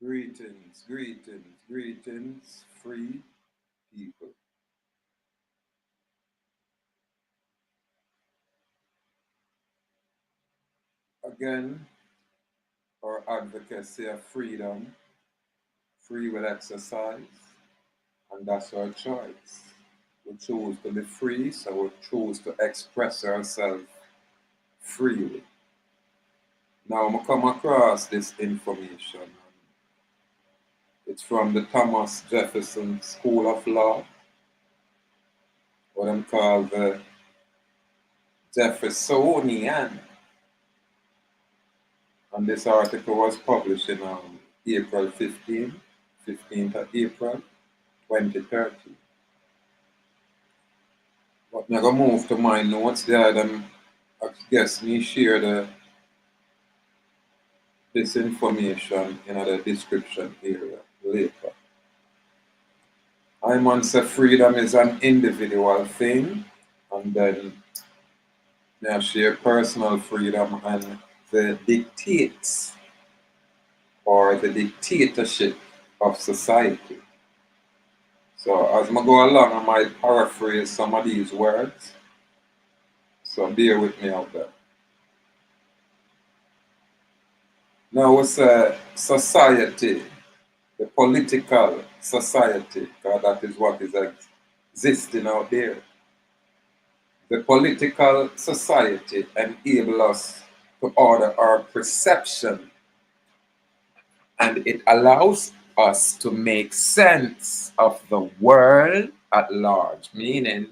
Greetings, greetings, greetings, free people. Again, our advocacy of freedom, free will exercise, and that's our choice. We choose to be free, so we choose to express ourselves freely. Now, I come across this information. It's from the Thomas Jefferson School of Law, what I'm called the Jeffersonian. And this article was published in April 15th of April 2030. But I'm going to move to my notes there. Then I guess me share this information in the description area later. I man say freedom is an individual thing, and then I share personal freedom and the dictates or the dictatorship of society. So as I go along, I might paraphrase some of these words. So bear with me out there. Now it's a society, the political society, because that is what is existing out there. The political society enables us to order our perception, and it allows us to make sense of the world at large, meaning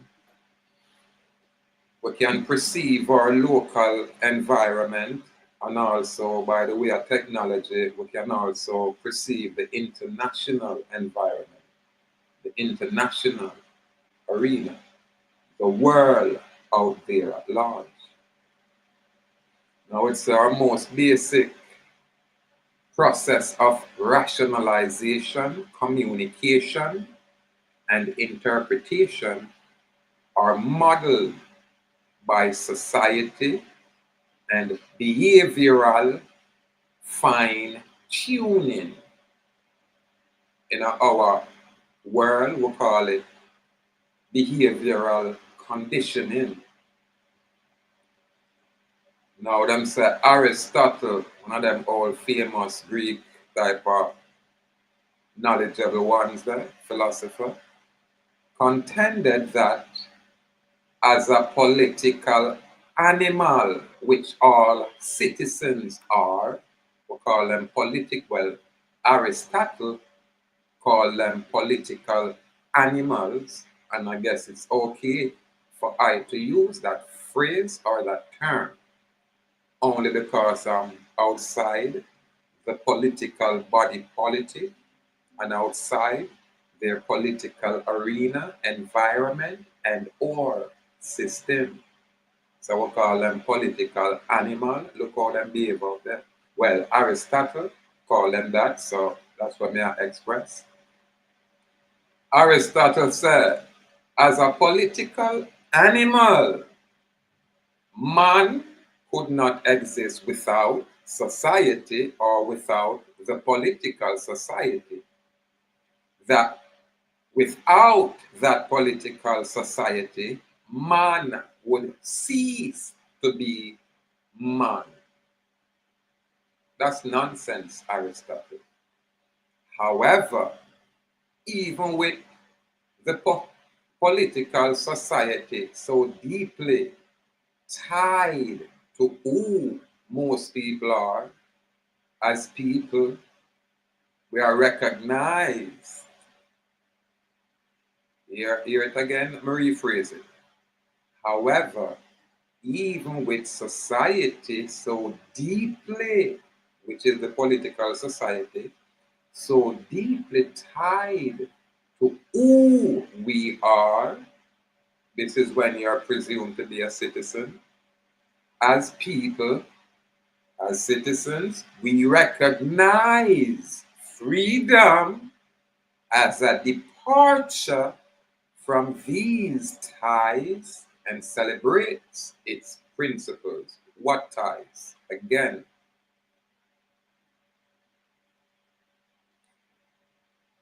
we can perceive our local environment, and also by the way of technology we can also perceive the international environment, the international arena, the world out there at large. Now it's our most basic process of rationalization, communication, and interpretation are modeled by society and behavioral fine tuning. In our world, we call it behavioral conditioning. Now, them say Aristotle, one of them old famous Greek type of knowledgeable ones there, philosopher, contended that as a political animal, which all citizens are, we call them well, Aristotle called them political animals, and I guess it's okay for I to use that phrase or that term only because I'm outside the political body politic and outside their political arena, environment, and or system. So we call them political animal. Look how them behave out there. Well, Aristotle called them that, so that's what may I express. Aristotle said, as a political animal, man could not exist without society or without the political society. That without that political society, man would cease to be man. That's nonsense, Aristotle. However, even with the political society so deeply tied to who most people are, as people, we are recognized. Hear it again, let me rephrase it. However, even with society so deeply, which is the political society, so deeply tied to who we are, this is when you are presumed to be a citizen. As people, as citizens, we recognize freedom as a departure from these ties and celebrates its principles. What ties? Again,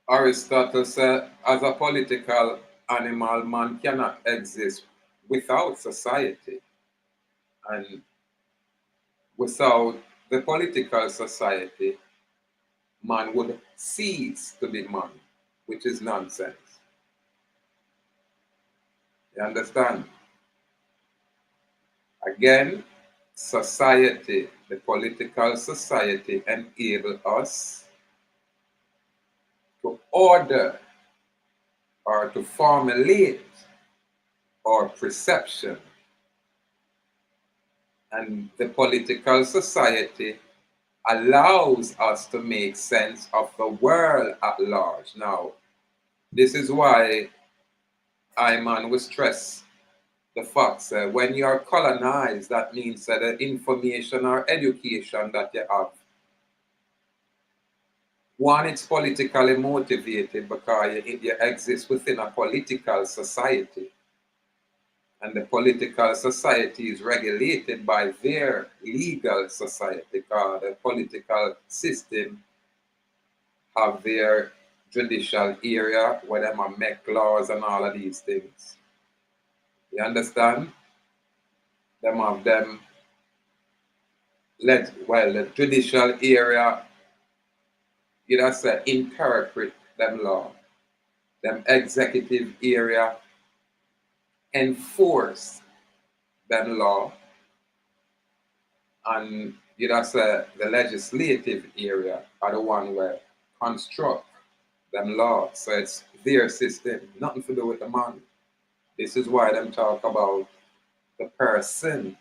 Aristotle said, as a political animal, man cannot exist without society. And without the political society, man would cease to be man, which is nonsense. You understand? Again, society, the political society enable us to order or to formulate our perception. And the political society allows us to make sense of the world at large. Now, this is why I, man, will stress the fact that when you are colonized, that means that the information or education that you have, one, it's politically motivated because you exist within a political society. And the political society is regulated by their legal society, because the political system have their judicial area where they might make laws and all of these things. You understand? Them have them the judicial area, you know, say interpret them law. Them executive area enforce them law, and you know, say the legislative area are the one where construct them law. So it's their system, nothing to do with the man. This is why them talk about the person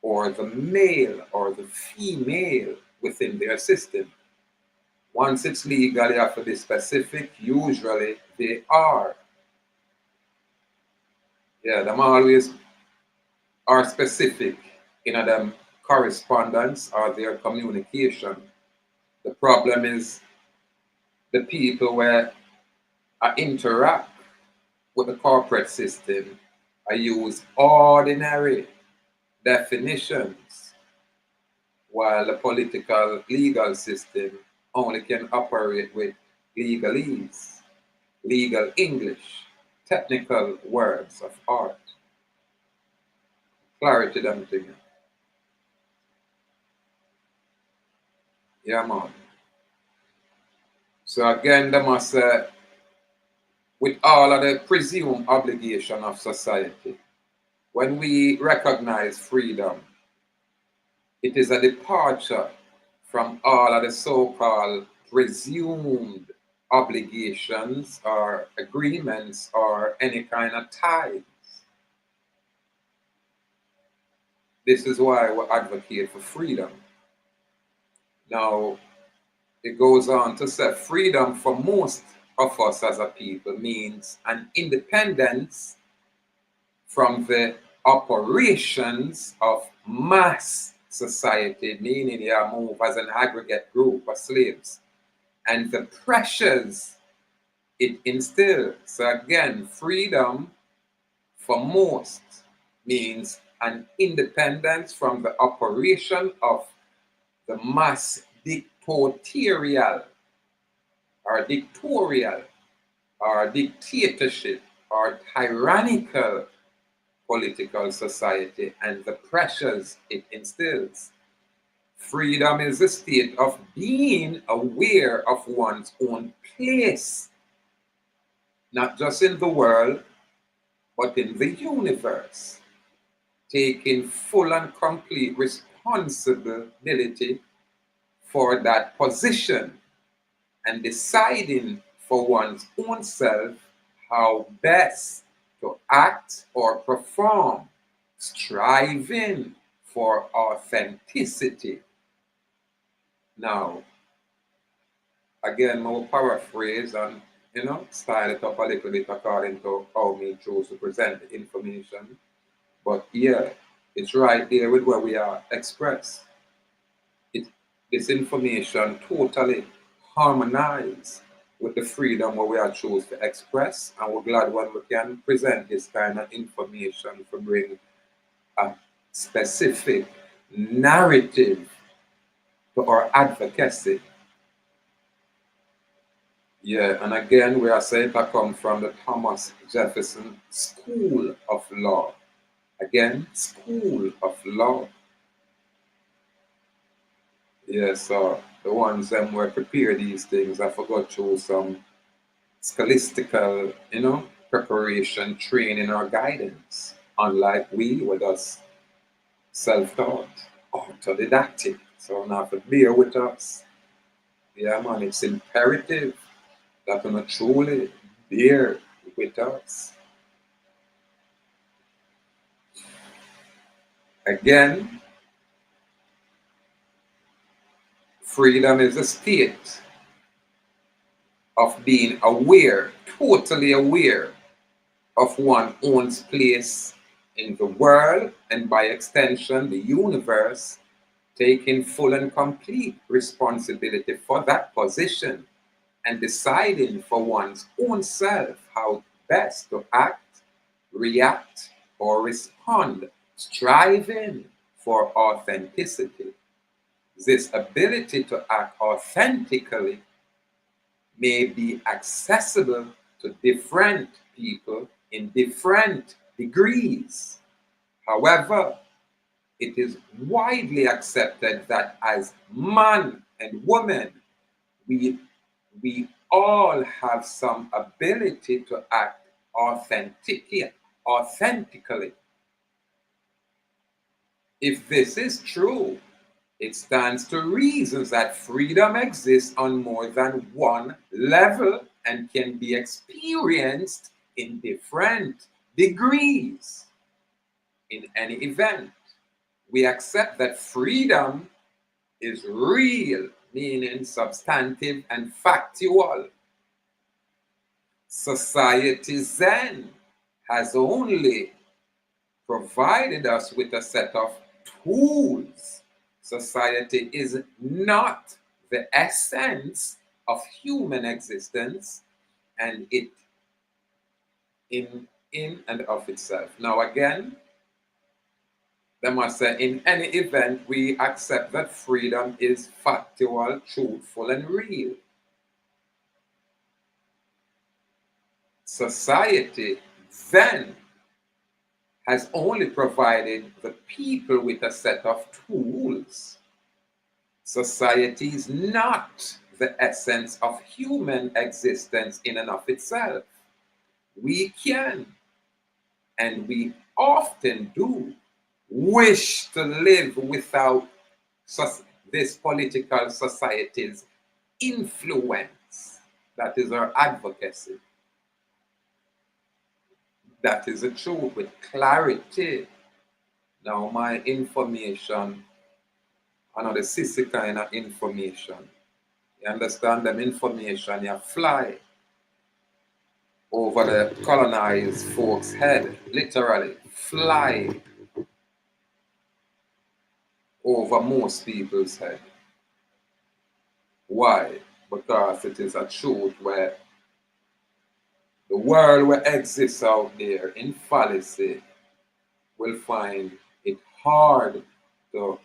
or the male or the female within their system. Once it's legal, you have to be specific. Usually they are. Yeah, them always are specific in them correspondence or their communication. The problem is the people where I interact with the corporate system, I use ordinary definitions, while the political legal system only can operate with legalese, legal English, technical words of art. Clarity them thing. Yeah, man. So again, they must with all of the presumed obligation of society, when we recognize freedom, it is a departure from all of the so-called presumed obligations or agreements or any kind of ties. This is why we advocate for freedom. Now, it goes on to say freedom for most of us as a people means an independence from the operations of mass society, meaning you move as an aggregate group of slaves, and the pressures it instills. So again, freedom for most means an independence from the operation of the mass dictatorial or dictatorship or tyrannical political society and the pressures it instills. Freedom is a state of being aware of one's own place, not just in the world, but in the universe, taking full and complete responsibility for that position and deciding for one's own self how best to act or perform, striving for authenticity. Now, again, I will paraphrase and style it up a little bit according to how me choose to present the information. But yeah, it's right there with where we are expressed. This information totally harmonized with the freedom where we are choose to express, and we're glad when we can present this kind of information to bring a specific narrative to our advocacy. Yeah, and again, we are saying that come from the Thomas Jefferson School of Law. Again, School of Law. Yeah, so the ones them were prepare these things, I forgot to some scholastical, preparation, training, or guidance. Unlike we, with us self-taught, autodidactic. So now to bear with us. Yeah, man, it's imperative that we truly bear with us. Again, freedom is a state of being aware, totally aware of one's own place in the world and by extension the universe, taking full and complete responsibility for that position and deciding for one's own self how best to act, react, or respond, striving for authenticity. This ability to act authentically may be accessible to different people in different degrees. However, it is widely accepted that as man and woman, we, we all have some ability to act authentically. If this is true, it stands to reason that freedom exists on more than one level and can be experienced in different degrees. In any event, we accept that freedom is real, meaning substantive and factual. Society then has only provided us with a set of tools. Society is not the essence of human existence and it in and of itself. Now again, they must say in any event we accept that freedom is factual, truthful, and real. Society then has only provided the people with a set of tools. Society is not the essence of human existence in and of itself. We can, and we often do, wish to live without this political society's influence. That is our advocacy. That is the truth with clarity. Now, my information, another sissy kind of information. You understand them information, you fly over the colonized folks' head, literally fly over most people's head. Why? Because it is a truth where the world where exists out there in fallacy will find it hard to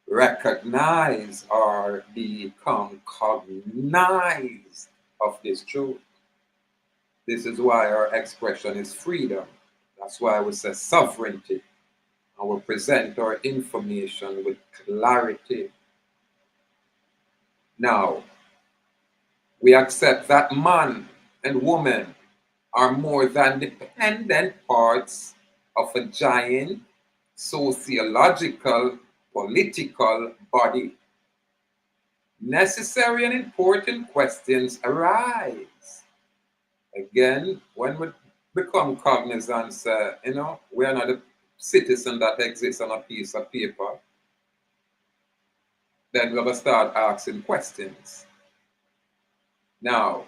recognize or become cognized of this truth. This is why our expression is freedom. That's why we say sovereignty. And we present our information with clarity. Now, we accept that man and woman are more than dependent parts of a giant sociological, political body. Necessary and important questions arise. Again, when we become cognizant, we are not a citizen that exists on a piece of paper, then we're going to start asking questions. Now,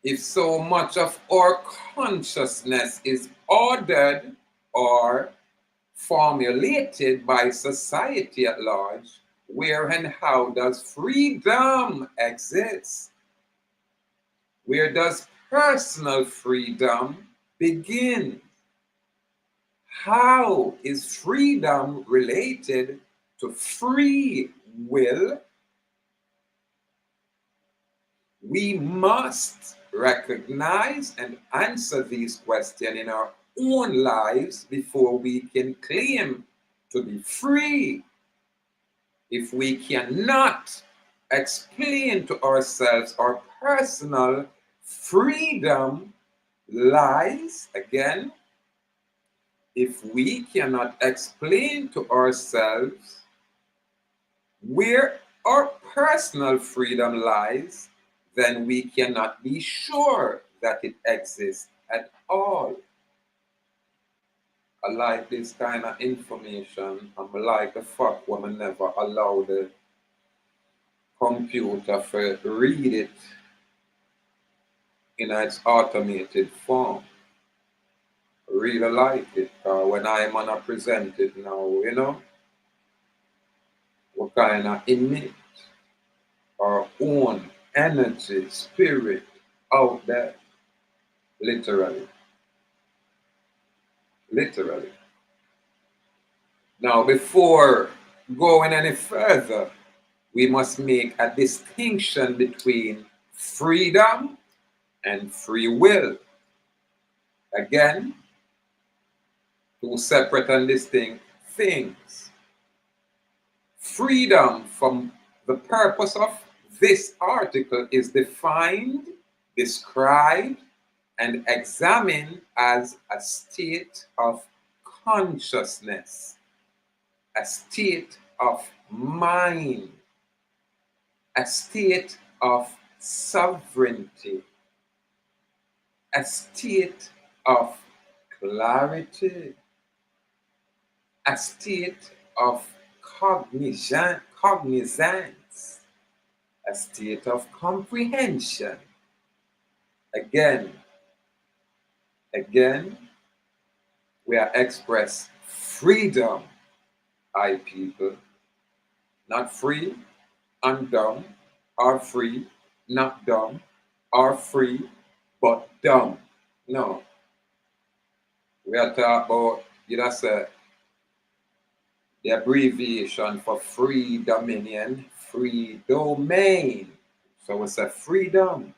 if so much of our consciousness is ordered or formulated by society at large, where and how does freedom exist? Where does personal freedom begin? How is freedom related to free will? we must recognize and answer these questions in our own lives before we can claim to be free. If we cannot explain to ourselves our personal freedom lies, again, if we cannot explain to ourselves where our personal freedom lies, then we cannot be sure that it exists at all. I like this kind of information. I'm like the fuck woman never allow the computer to read it in its automated form. I really like it. When I'm gonna present it now, we kind of emit our own energy, spirit out there, literally. Literally. Now, before going any further, we must make a distinction between freedom and free will. Again, two separate and distinct things. Freedom, from the purpose of this article, is defined, described, and examined as a state of consciousness, a state of mind, a state of sovereignty, a state of clarity, a state of cognizance, a state of comprehension. Again, we are express freedom, I people, not free and dumb, or free, not dumb, or free, but dumb. No. We are talking about, say, the abbreviation for free dominion, free domain. So it's a freedom.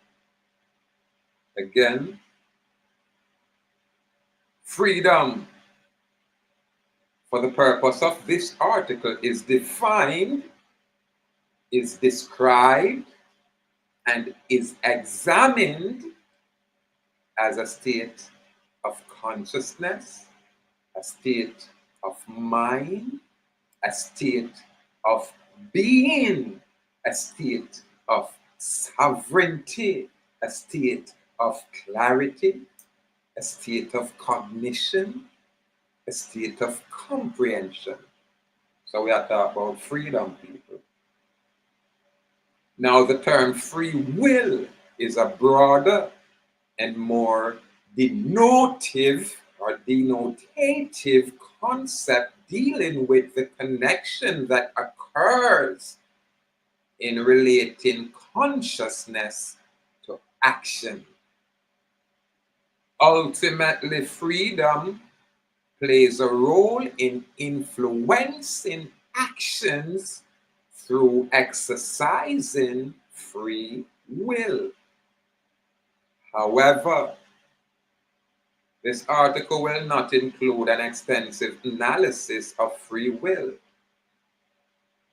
Again, freedom, for the purpose of this article, is defined, is described, and is examined as a state of consciousness, a state of mind, a state of being, a state of sovereignty, a state of clarity, a state of cognition, a state of comprehension. So we are talking about freedom, people. Now, the term free will is a broader and more denotative concept dealing with the connection that occurs in relating consciousness to action. Ultimately, freedom plays a role in influencing actions through exercising free will. However, this article will not include an extensive analysis of free will,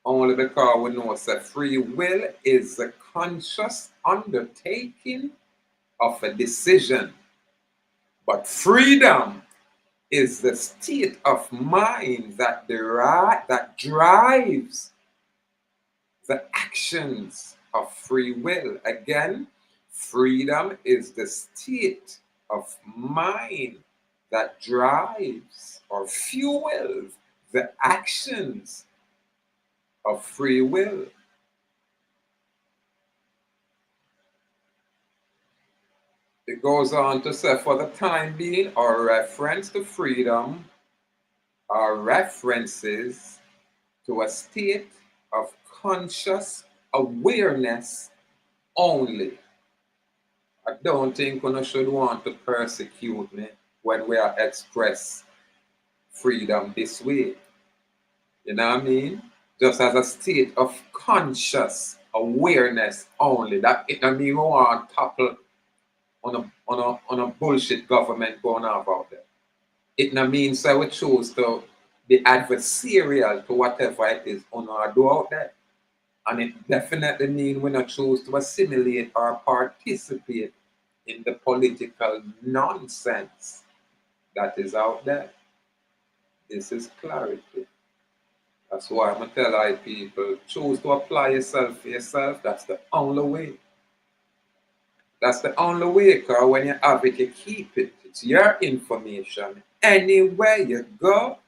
only because we know that free will is a conscious undertaking of a decision. But freedom is the state of mind that drives the actions of free will. Again, freedom is the state of mind that drives or fuels the actions of free will. It goes on to say, for the time being, our reference to freedom are references to a state of conscious awareness only. I don't think one should want to persecute me when we are express freedom this way. You know what I mean? Just as a state of conscious awareness only. That it don't mean we want to topple on a bullshit government going on out there. It no means that we choose to be adversarial to whatever it is on our do out there. And it definitely means we not choose to assimilate or participate in the political nonsense that is out there. This is clarity. That's why I'm going to tell our people, choose to apply yourself for yourself. That's the only way. That's the only way, because when you have it, you keep it. It's your information. Anywhere you go,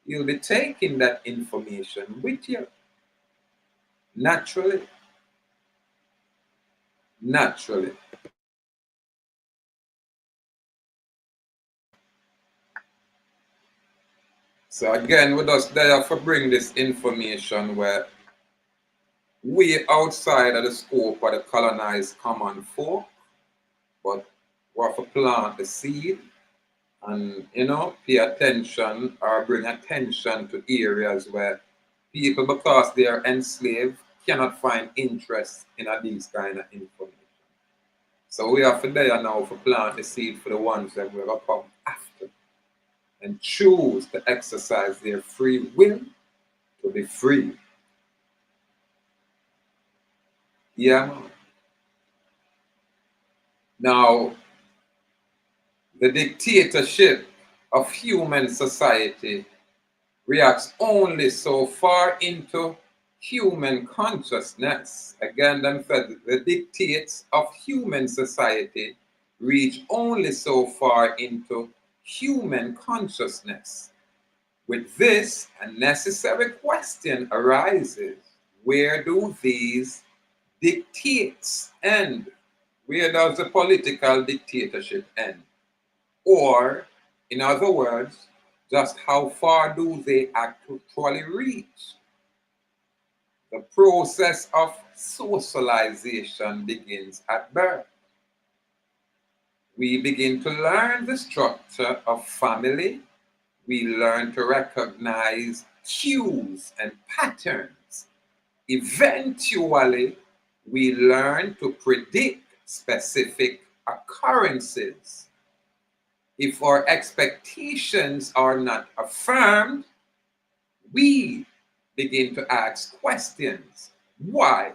you'll be taking that information with you. Naturally. Naturally. So again, we're just there to bring this information where we outside of the scope of the colonized common folk, but we have to plant the seed and, pay attention or bring attention to areas where people, because they are enslaved, cannot find interest in these kind of information. So we have to there now to plant the seed for the ones that will come after and choose to exercise their free will to be free. Yeah, man. Now, the dictatorship of human society reacts only so far into human consciousness. Again, them said the dictates of human society reach only so far into human consciousness. With this, a necessary question arises: where do these dictates end? Where does the political dictatorship end? Or, in other words, just how far do they actually reach? The process of socialization begins at birth. We begin to learn the structure of family. We learn to recognize cues and patterns. Eventually, we learn to predict specific occurrences. If our expectations are not affirmed, we begin to ask questions. Why?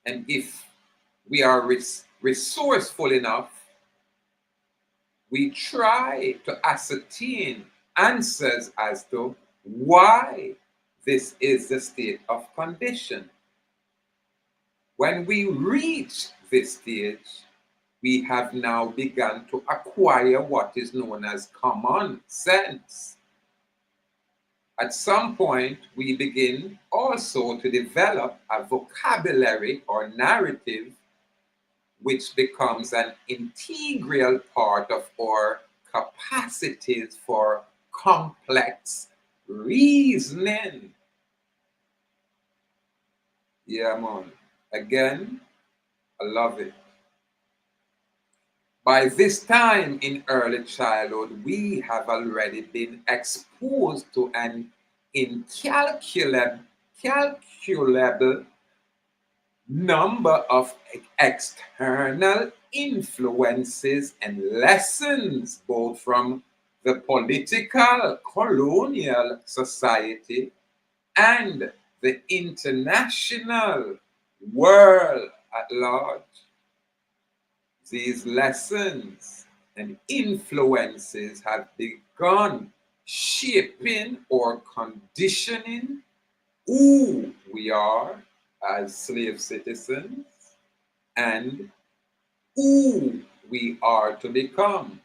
And if we are resourceful enough, we try to ascertain answers as to why this is the state of condition. When we reach this stage, we have now begun to acquire what is known as common sense. At some point, we begin also to develop a vocabulary or narrative which becomes an integral part of our capacities for complex reasoning. Yeah, man. Again, I love it. By this time in early childhood, we have already been exposed to an incalculable number of external influences and lessons, both from the political colonial society and the international world at large. These lessons and influences have begun shaping or conditioning who we are as slave citizens and who we are to become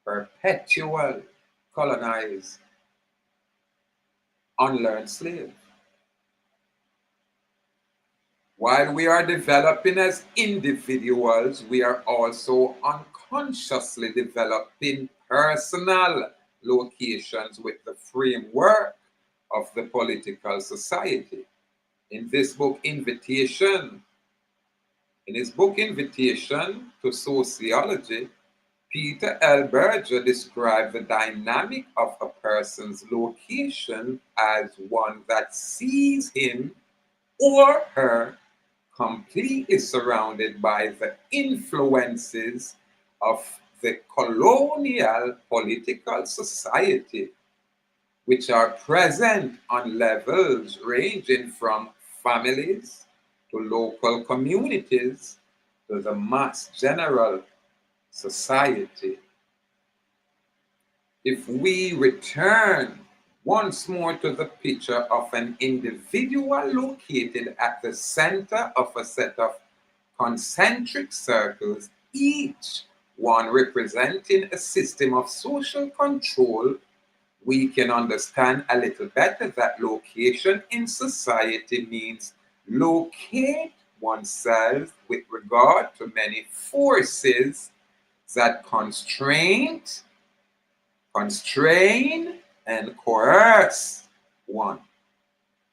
perpetual colonized unlearned slaves. While we are developing as individuals, we are also unconsciously developing personal locations with the framework of the political society. In his book, Invitation to Sociology, Peter L. Berger described the dynamic of a person's location as one that sees him or her completely surrounded by the influences of the colonial political society, which are present on levels ranging from families to local communities to the mass general society. If we return once more to the picture of an individual located at the center of a set of concentric circles, each one representing a system of social control, we can understand a little better that location in society means locate oneself with regard to many forces that constrain, and coerce one.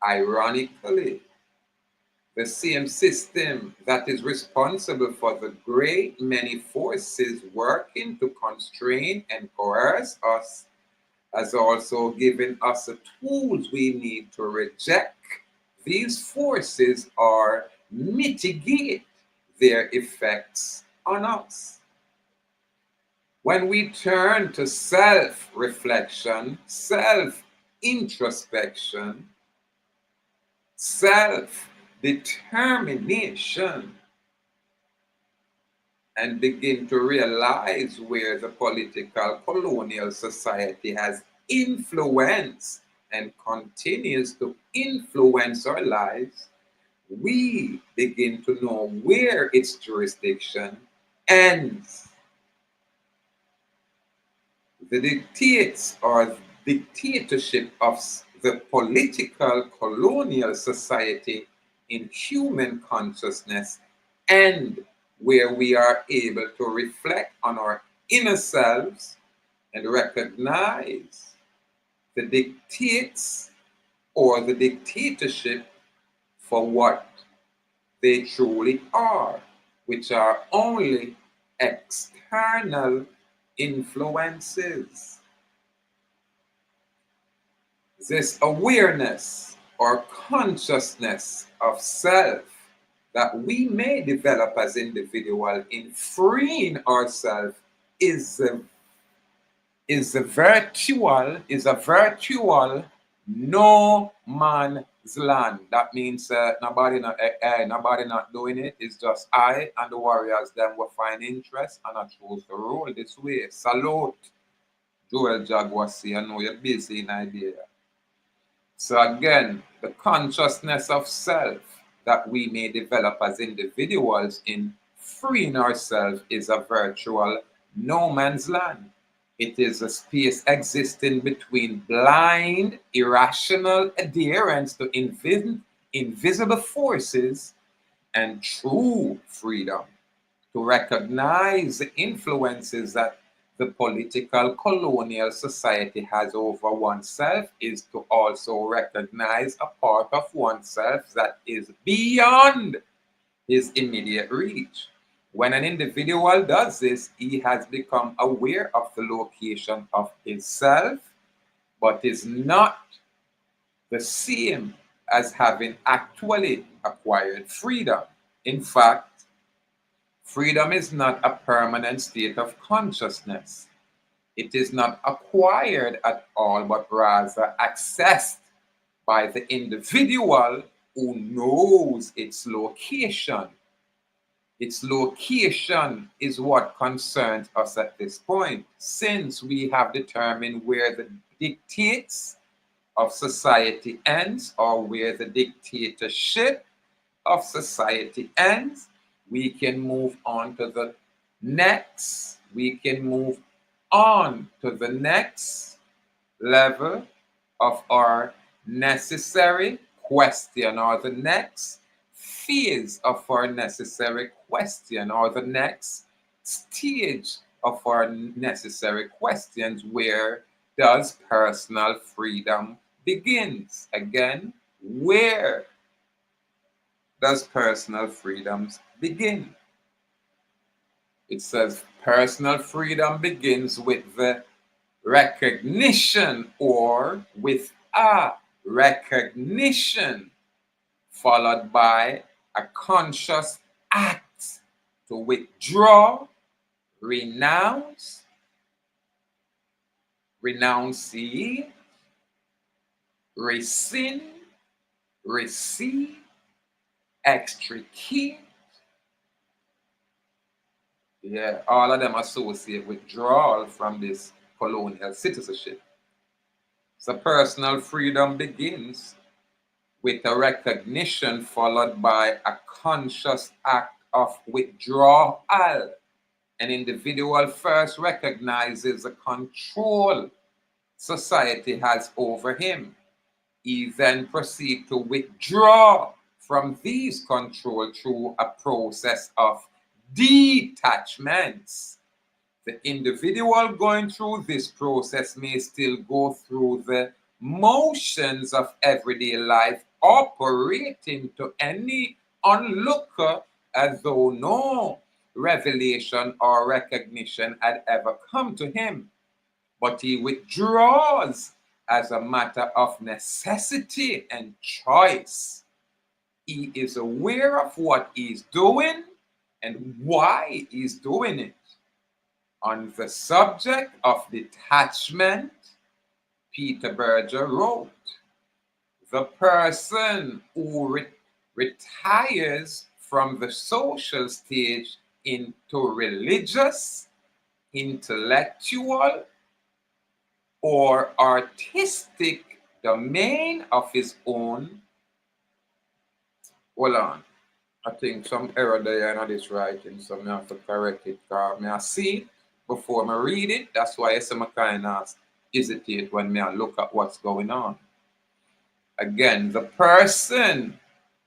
Ironically, the same system that is responsible for the great many forces working to constrain and coerce us has also given us the tools we need to reject these forces or mitigate their effects on us. When we turn to self reflection, self introspection, self determination, and begin to realize where the political colonial society has influenced and continues to influence our lives, we begin to know where its jurisdiction ends. The dictates or dictatorship of the political colonial society in human consciousness end where we are able to reflect on our inner selves and recognize the dictates or the dictatorship for what they truly are, which are only external influences. This awareness or consciousness of self that we may develop as individuals in freeing ourselves is a virtual no man's land. That means nobody not doing it. It's just I and the warriors. Them will find interest and I choose to roll this way. Salute, Joel Jaguasi. I know you're busy in idea. So again, the consciousness of self that we may develop as individuals in freeing ourselves is a virtual no man's land. It is a space existing between blind, irrational adherence to invisible forces and true freedom. To recognize the influences that the political colonial society has over oneself is to also recognize a part of oneself that is beyond his immediate reach. When an individual does this, he has become aware of the location of himself, but is not the same as having actually acquired freedom. In fact, freedom is not a permanent state of consciousness. It is not acquired at all, but rather accessed by the individual who knows its location. Its location is what concerns us at this point, since we have determined where the dictates of society ends or where the dictatorship of society ends. We can move on to the next. We can move on to the next level of our necessary question, or the next phase of our necessary question, or the next stage of our necessary questions. Where does personal freedom begins? Again, where does personal freedoms begin? It says personal freedom begins with the recognition, or with a recognition, followed by a conscious act to withdraw, renounce, renunciate, rescind, receive, extricate. Yeah, all of them associate withdrawal from this colonial citizenship. So personal freedom begins with a recognition followed by a conscious act of withdrawal. An individual first recognizes the control society has over him. He then proceeds to withdraw from these control through a process of detachments. The individual going through this process may still go through the motions of everyday life, operating to any onlooker as though no revelation or recognition had ever come to him. But he withdraws as a matter of necessity and choice. He is aware of what he's doing and why he's doing it. On the subject of detachment, Peter Berger wrote, the person who retires from the social stage into religious, intellectual, or artistic domain of his own. Hold on. I think some error there in this writing, so I have to correct it. I see it before I read it. That's why I say I kind of hesitate when I look at what's going on. Again, the person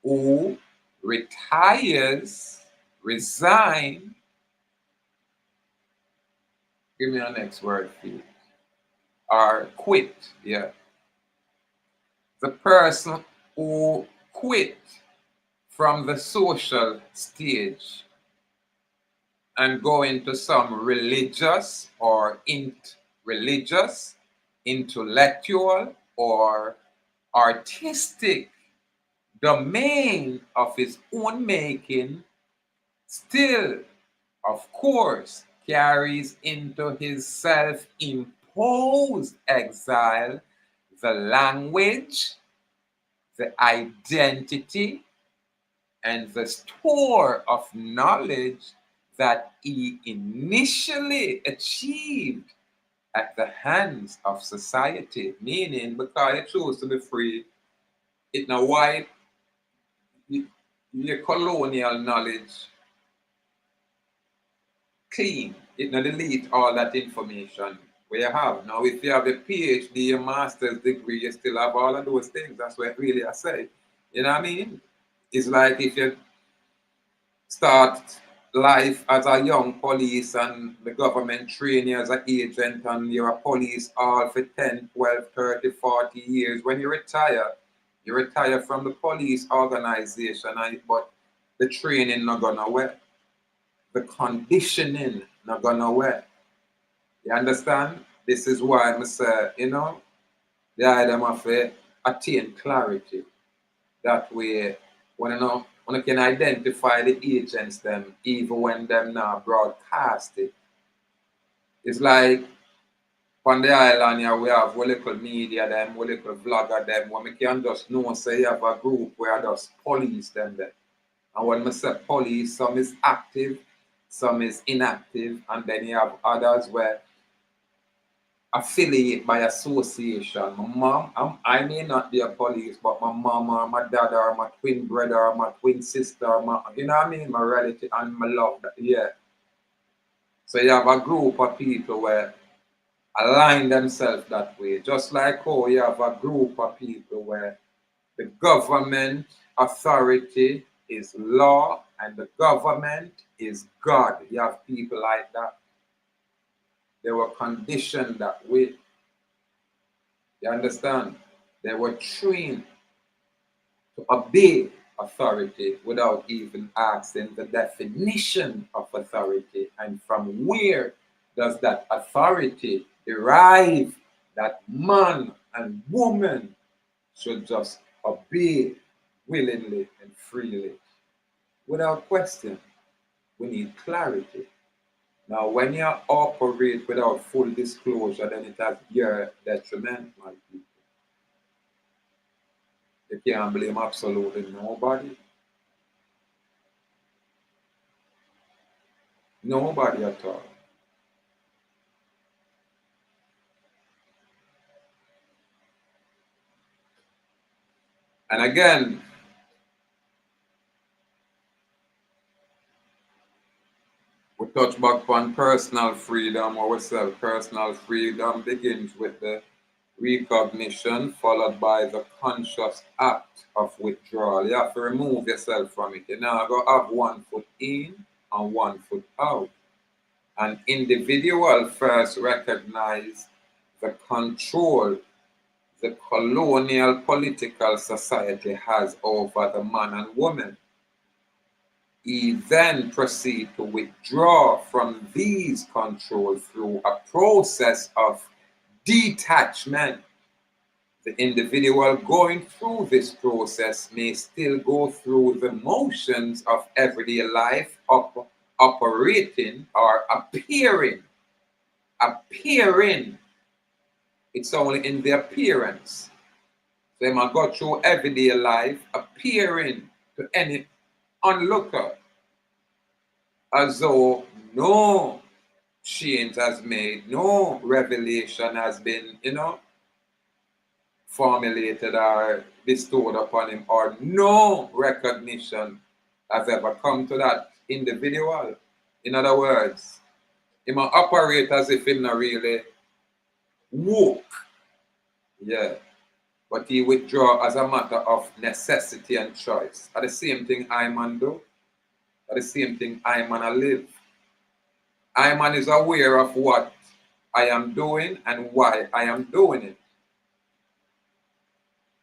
who retires, resign. Give me a next word, please. Or quit, yeah. The person who quit from the social stage and go into some religious or religious, intellectual, or artistic domain of his own making, still, of course, carries into his self-imposed exile the language, the identity, and the store of knowledge that he initially achieved at the hands of society. Meaning, because he chose to be free, it now wipe your colonial knowledge clean. It now delete all that information we have. Now, if you have a PhD, a master's degree, you still have all of those things. That's what really I say. You know what I mean? It's like if you start life as a young police and the government train you as an agent and you're a police all for 10, 12, 30, 40 years. When you retire from the police organization, but the training not gonna work. The conditioning not gonna work. You understand? This is why I say, the item of attain clarity. That way, when you can identify the agents them, even when them now broadcast it. It's like on the island here, we have what little media them, what little vlogger them, when we can just know, say you have a group where I just police them there. And when I say police, some is active, some is inactive, and then you have others where affiliate by association. My mom, I may not be a police, but my mom or my dad or my twin brother or my twin sister, you know what I mean? My relative and my love that, yeah. So you have a group of people where align themselves that way. Just like how you have a group of people where the government authority is law and the government is God. You have people like that. They were conditioned that way. You understand? They were trained to obey authority without even asking the definition of authority and from where does that authority derive that man and woman should just obey willingly and freely. without question. We need clarity. Now, when you operate without full disclosure, then it has your detriment, my people. You can't blame absolutely nobody. Nobody at all. And again, we touch back on personal freedom ourselves. Personal freedom begins with the recognition followed by the conscious act of withdrawal. You have to remove yourself from it. You now go have one foot in and one foot out. An individual first recognize the control the colonial political society has over the man and woman. He then proceeds to withdraw from these controls through a process of detachment. The individual going through this process may still go through the motions of everyday life, operating or appearing. Appearing. It's only in the appearance. So they might go through everyday life appearing to any onlooker as though no change has made, no revelation has been, formulated or bestowed upon him, or no recognition has ever come to that individual. In other words, he might operate as if he's not really woke. Yeah. But he withdraw as a matter of necessity and choice. At the same thing I man do. At the same thing I man live. I man is aware of what I am doing and why I am doing it.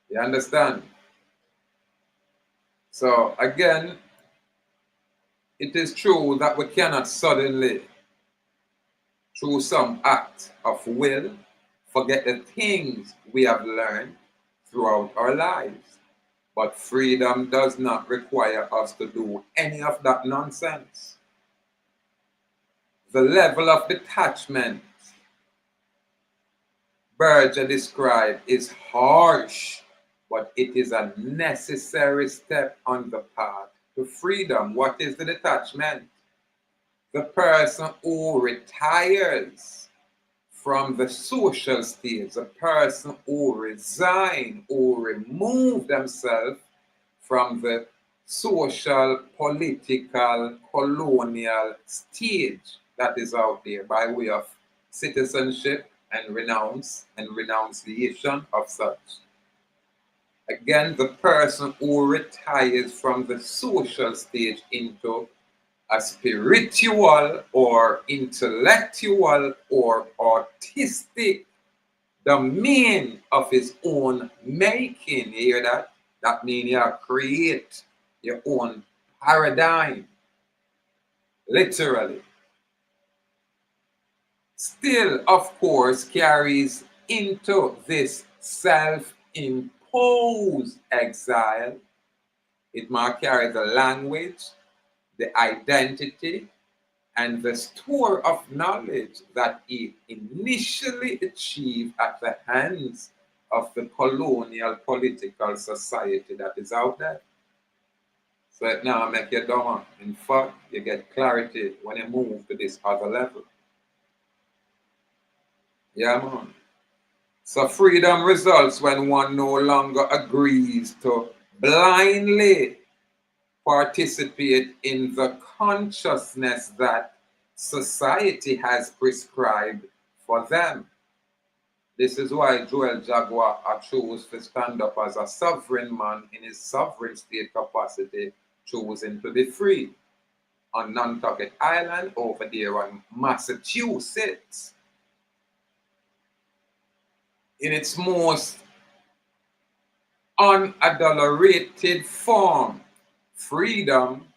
You understand? So again, it is true that we cannot suddenly, through some act of will, forget the things we have learned throughout our lives. But freedom does not require us to do any of that nonsense. The level of detachment Berger described is harsh, but it is a necessary step on the path to freedom. What is the detachment? The person who retires from the social stage, the person who resign or remove themselves from the social, political, colonial stage that is out there by way of citizenship and renunciation of such. Again, the person who retires from the social stage into a spiritual or intellectual or artistic domain of his own making. You hear that? That means you create your own paradigm, literally. Still, of course, carries into this self-imposed exile. It might carry the language, the identity, and the store of knowledge that he initially achieved at the hands of the colonial political society that is out there. So it now make you dumber. In fact, you get clarity when you move to this other level. Yeah, man. So freedom results when one no longer agrees to blindly participate in the consciousness that society has prescribed for them. This is why Joel Jaguar chose to stand up as a sovereign man in his sovereign state capacity, choosing to be free on Nantucket Island over there on Massachusetts. In its most unadulterated form, freedom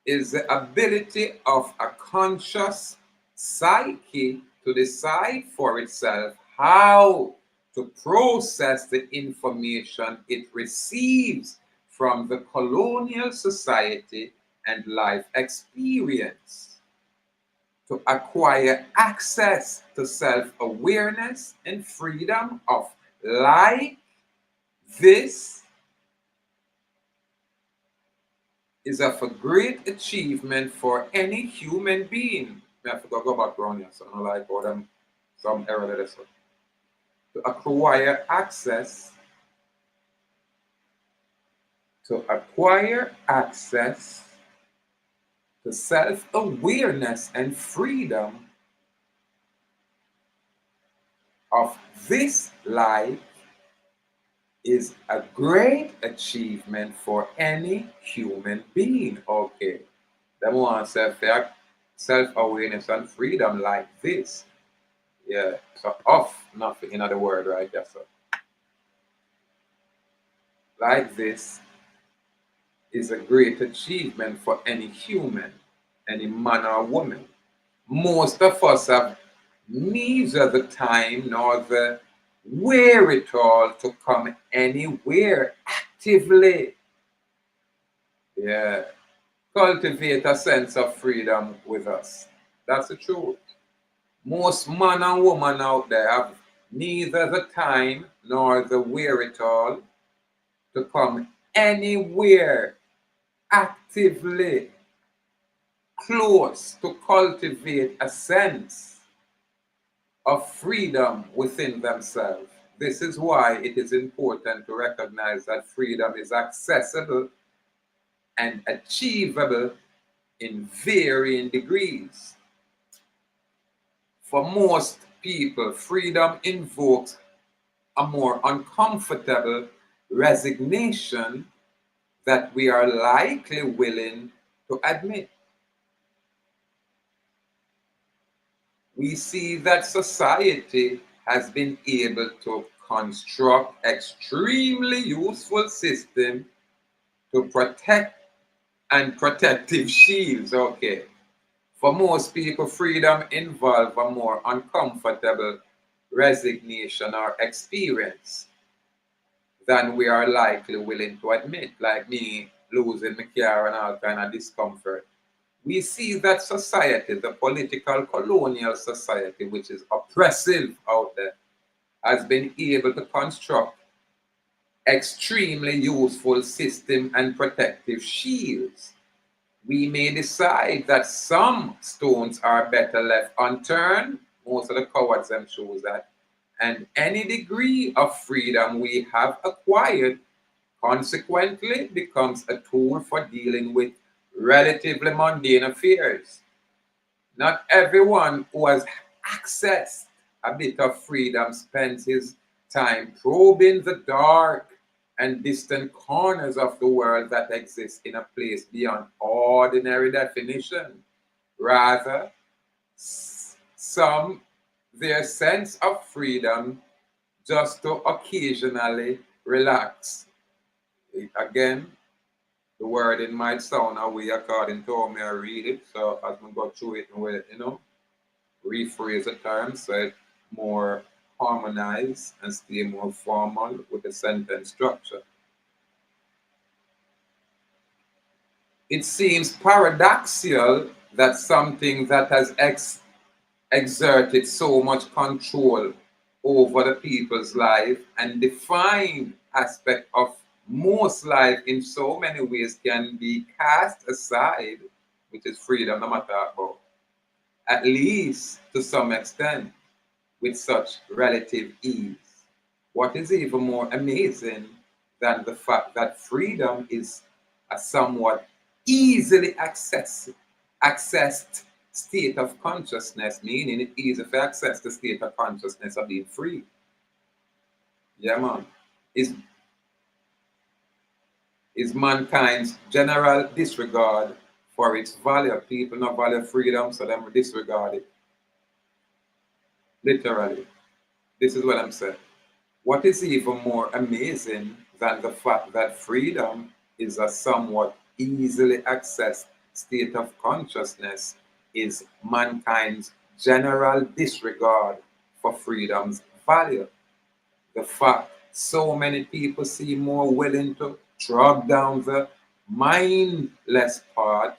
is the ability of a conscious psyche to decide for itself how to process the information it receives from the colonial society and life experience, to acquire access to self-awareness and freedom of life. This is of a great achievement for any human being. I have to go back around here, so I don't like all them some error that is. To acquire access, to self-awareness and freedom of this life is a great achievement for any human being. Okay. Them want self-awareness and freedom like this. Yeah. So off nothing in other word, right? Yes, sir. Like this is a great achievement for any human, any man or woman. Most of us have neither the time nor the wherewithal to come anywhere actively. Yeah. Cultivate a sense of freedom with us. That's the truth. Most man and woman out there have neither the time nor the wherewithal to come anywhere actively close to cultivate a sense of freedom within themselves. This is why it is important to recognize that freedom is accessible and achievable in varying degrees. For most people, freedom invokes a more uncomfortable resignation that we are likely willing to admit. We see that society has been able to construct extremely useful systems to protect and protective shields. Okay. For most people, freedom involves a more uncomfortable resignation or experience than we are likely willing to admit, like me losing my car and all kind of discomfort. We see that society, the political colonial society, which is oppressive out there, has been able to construct extremely useful system and protective shields. We may decide that some stones are better left unturned. Most of the cowards them shows that. And any degree of freedom we have acquired consequently becomes a tool for dealing with relatively mundane affairs. Not everyone who has accessed a bit of freedom spends his time probing the dark and distant corners of the world that exist in a place beyond ordinary definition. Rather, some their sense of freedom just to occasionally relax. Again, the wording might sound away according to how me I read it. So as we go through it, we rephrase the terms so it more harmonized and stay more formal with the sentence structure. It seems paradoxical that something that has exerted so much control over the people's life and defined aspect of most life in so many ways can be cast aside, which is freedom, no matter about, at least to some extent, with such relative ease. What is even more amazing than the fact that freedom is a somewhat easily accessed state of consciousness, meaning it's easy to access the state of consciousness of being free. Yeah, man. Is mankind's general disregard for its value. People not value freedom, so them disregard it. Literally. This is what I'm saying. What is even more amazing than the fact that freedom is a somewhat easily accessed state of consciousness is mankind's general disregard for freedom's value. The fact so many people seem more willing to trod down the mindless path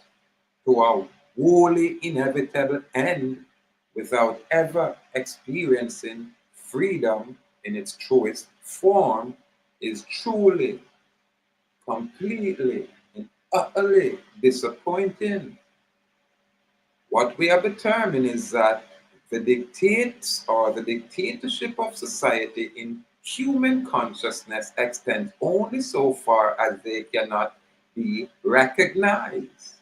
to a wholly inevitable end without ever experiencing freedom in its truest form is truly, completely, and utterly disappointing. What we have determined is that the dictates or the dictatorship of society in human consciousness extends only so far as they cannot be recognized.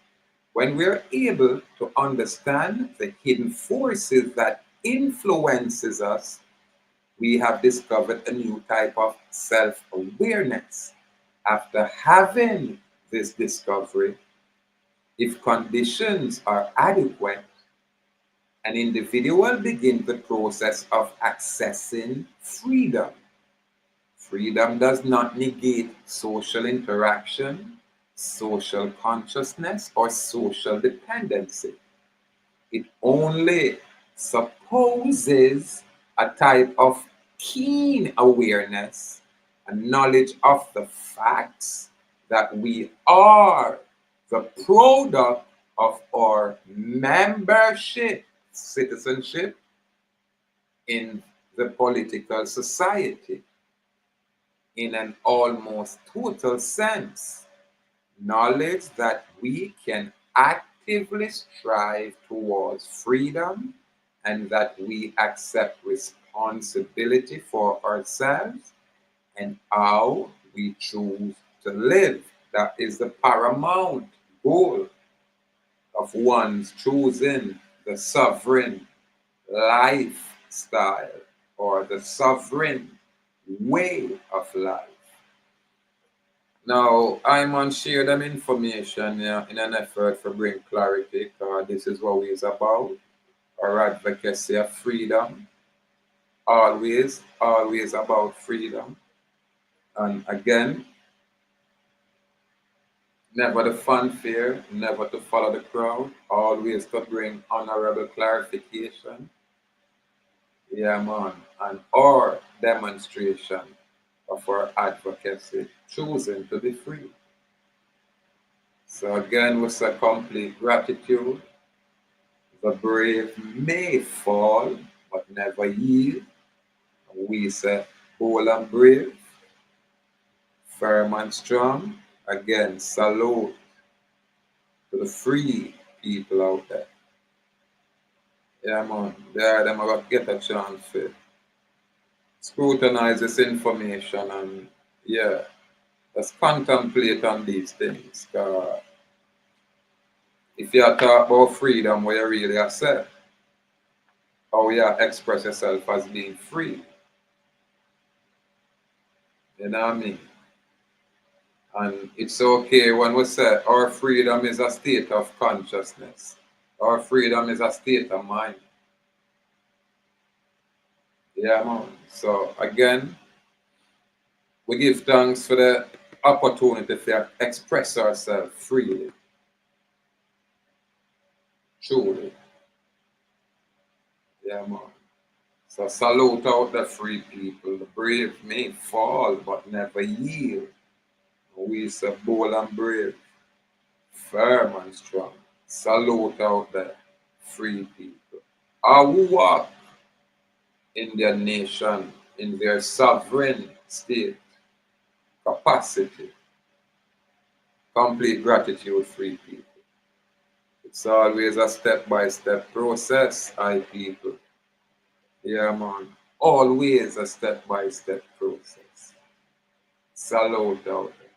When we're able to understand the hidden forces that influences us, we have discovered a new type of self-awareness. After having this discovery, if conditions are adequate, an individual begins the process of accessing freedom. Freedom does not negate social interaction, social consciousness, or social dependency. It only supposes a type of keen awareness, a knowledge of the facts that we are the product of our membership, citizenship in the political society in an almost total sense. Knowledge that we can actively strive towards freedom and that we accept responsibility for ourselves and how we choose to live. That is the paramount goal of one's choosing the sovereign lifestyle or the sovereign way of life. Now, I'm on share them information in an effort to bring clarity, because this is what we is about. Our advocacy of freedom, always about freedom. And again, never the fanfare, never to follow the crowd, always to bring honorable clarification. Yeah, man. And our demonstration of our advocacy, choosing to be free. So again, we say complete gratitude. The brave may fall, but never yield. We say bold and brave, firm and strong. Again, salute to the free people out there. Yeah, man. There, them are get a chance to scrutinize this information and, yeah, let's contemplate on these things. If you talk about freedom, what you really accept, how you express yourself as being free. You know what I mean? And it's okay when we say our freedom is a state of consciousness. Our freedom is a state of mind. Yeah, man. So again, we give thanks for the opportunity to express ourselves freely. Truly. Yeah, man. So salute out the free people. The brave may fall, but never yield. We say bold and brave, firm and strong. Salute out the free people. Who walk in their nation, in their sovereign state, capacity. Complete gratitude, free people. It's always a step-by-step process, I people. Yeah, man. Always a step-by-step process. Salute out there.